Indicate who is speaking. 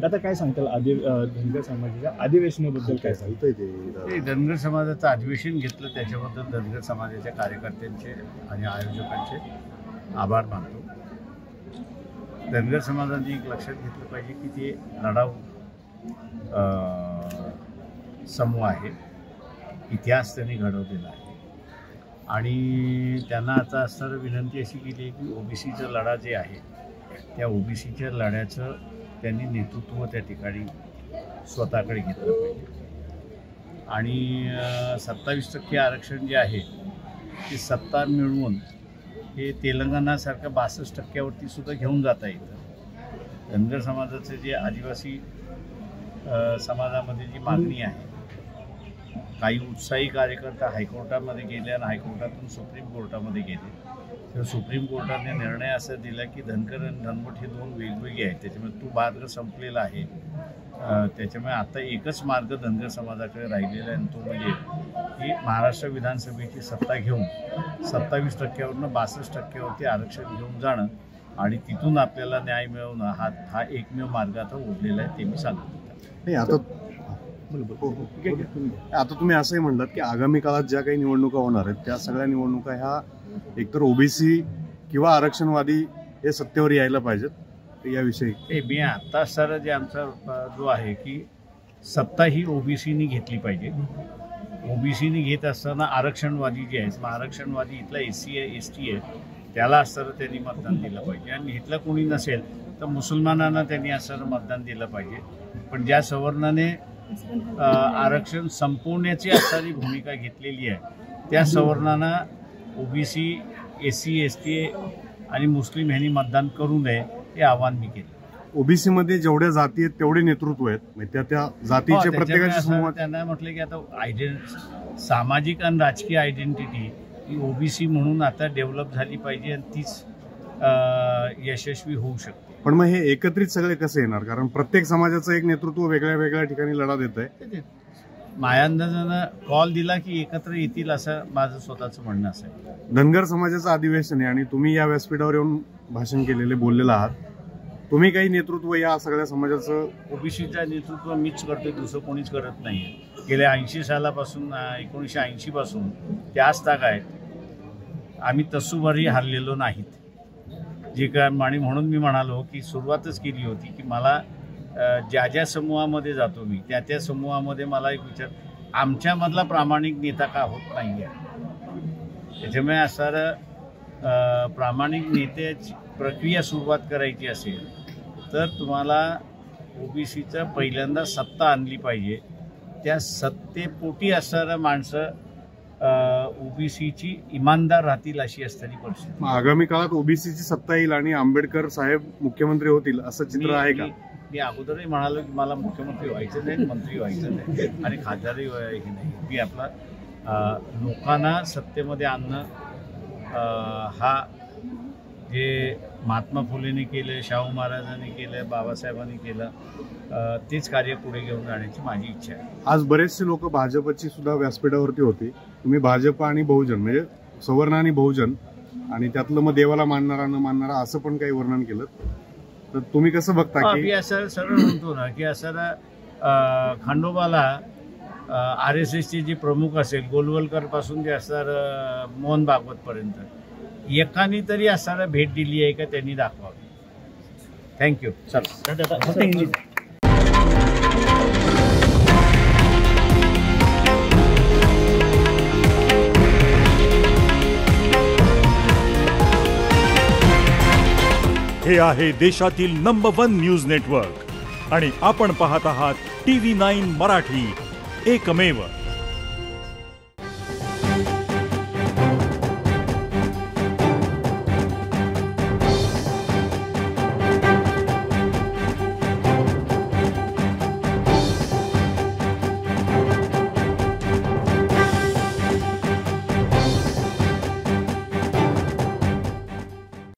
Speaker 1: दादा काय सांगताल धनगर समाजाच्या अधिवेशनाबद्दल काय सांगताय?
Speaker 2: ते धनगर समाजाचं अधिवेशन घेतलं त्याच्याबद्दल धनगर समाजाच्या कार्यकर्त्यांचे आणि आयोजकांचे आभार मानतो. धनगर समाजाने एक लक्षात घेतलं पाहिजे की ते लढाऊ समूह आहे, इतिहास त्यांनी घडवलेला आहे आणि त्यांना आता असणारी विनंती अशी केली आहे की ओबीसीचा लढा जे आहे त्या ओबीसीच्या लढ्याचं त्यांनी नेतृत्व त्या ठिकाणी स्वतःकडे घेतलं पाहिजे आणि 27% आरक्षण जे आहे ते सत्ता मिळवून हे तेलंगणासारख्या 62% सुद्धा घेऊन जाता येतं. धनगर समाजाचे जे आदिवासी समाजामध्ये जी मागणी आहे, काही उत्साही कार्यकर्ता हायकोर्टामध्ये गेले आणि हायकोर्टातून सुप्रीम कोर्टामध्ये गेले, तर सुप्रीम कोर्टाने निर्णय असा दिला की धनगर आणि धनवट हे दोन वेगवेगळे आहेत, त्याच्यामुळे तो मार्ग संपलेला आहे. त्याच्यामुळे आता एकच मार्ग धनगर समाजाकडे राहिलेला आहे आणि तो म्हणजे की महाराष्ट्र विधानसभेची सत्ता घेऊन 27%वरून 62%वरती आरक्षण घेऊन जाणं आणि तिथून आपल्याला न्याय मिळवणं हा एकमेव मार्ग आता उरलेला आहे, ते मी सांगतो.
Speaker 3: नाही आता तुम्ही असंही म्हणलात की आगामी काळात ज्या काही निवडणुका होणार आहेत त्या सगळ्या निवडणुका ह्या एकतर ओबीसी किंवा आरक्षणवादी हे सत्तेवर यायला पाहिजेत, याविषयी
Speaker 2: मी आता सर जे आमचा जो आहे की सत्ता ही ओबीसीनी घेतली पाहिजे. ओबीसीनी घेत असताना आरक्षणवादी जे आहेत, आरक्षणवादी इथला एससी आहे, एसटी आहे, त्याला असताना त्यांनी मतदान दिलं पाहिजे आणि इथलं कोणी नसेल तर मुसलमानांना त्यांनी असताना मतदान दिलं पाहिजे. पण ज्या सवर्णाने आरक्षण संपवण्याची असणारी भूमिका घेतलेली आहे त्या सवर्णांना ओबीसी, एससी, एसटी आणि मुस्लिम ह्यांनी मतदान करू नये हे आवाहन मी केलं.
Speaker 3: ओबीसी मध्ये जेवढ्या जाती आहेत तेवढे नेतृत्व आहेत, त्या जातीचे प्रत्येकाचे समूह.
Speaker 2: त्यांना म्हटलं की आता सामाजिक आणि राजकीय आयडेंटिटी ही ओबीसी म्हणून आता डेव्हलप झाली पाहिजे आणि तीच यशस्वी होऊ शकते.
Speaker 3: पण मग हे एकत्रित सगळे कसे येणार, कारण प्रत्येक समाजाचं एक नेतृत्व वेगळ्या वेगळ्या ठिकाणी लढा देत आहे.
Speaker 2: मायांदानं कॉल दिला की एकत्र येतील असं माझं स्वतःचं म्हणणं असं आहे.
Speaker 3: धनगर समाजाचं अधिवेशन आहे आणि तुम्ही या व्यासपीठावर येऊन भाषण केलेले बोललेलं आहात, तुम्ही काही नेतृत्व या सगळ्या समाजाचं?
Speaker 2: ओबीसीचं नेतृत्व मीच करतोय, दुसरं कोणीच करत नाहीये. गेल्या 80 सालापासून 1980 पासून त्याच ताग आहेत. आम्ही तसूभरही हरलेलो नाहीत. जे काय म्हणून मी म्हणालो की सुरुवातच केली होती की मला ज्या ज्या समूहामध्ये जातो मी त्या समूहामध्ये मला एक विचार, आमच्यामधला प्रामाणिक नेता का होत नाही आहे. त्याच्यामुळे असणारं प्रामाणिक नेत्याची प्रक्रिया सुरुवात करायची असेल तर तुम्हाला ओबीसीचं पहिल्यांदा सत्ता आणली पाहिजे. त्या सत्तेपोटी असणारं माणसं ओबीसीची इमानदार राहतील अशी असणारी परिस्थिती.
Speaker 3: आगामी काळात ओबीसीची सत्ता येईल आणि आंबेडकर साहेब मुख्यमंत्री होतील असं चित्र आहे का?
Speaker 2: मी अगोदरही म्हणालो की मला मुख्यमंत्री व्हायचं नाही, मंत्री व्हायचं नाही आणि खासदारही हे नाही. मी आपला लोकांना सत्तेमध्ये आणणं हा जे महात्मा फुलेंनी केलं, शाहू महाराजांनी केलं, बाबासाहेबांनी केलं तेच कार्य पुढे घेऊन जाण्याची माझी इच्छा आहे.
Speaker 3: आज बरेचसे लोक भाजपची सुद्धा व्यासपीठावरती होती. तुम्ही भाजप आणि बहुजन म्हणजे सवर्ण आणि बहुजन आणि त्यातलं मग देवाला मानणारा न मानणारा असं पण काही वर्णन केलं, तर तुम्ही कसं बघता?
Speaker 2: की असं सरळ म्हणतो ना की असं खंडोबाला RSSचे जे प्रमुख असेल, गोलवलकर पासून जे असणार मोहन भागवत पर्यंत एकाने तरी असणारा भेट दिली आहे का त्यांनी दाखवावी. थँक्यू. चला.
Speaker 4: हे आहे देशातील नंबर 1 न्यूज नेटवर्क आणि आपण पाहत आहात TV9 मराठी, एकमेव.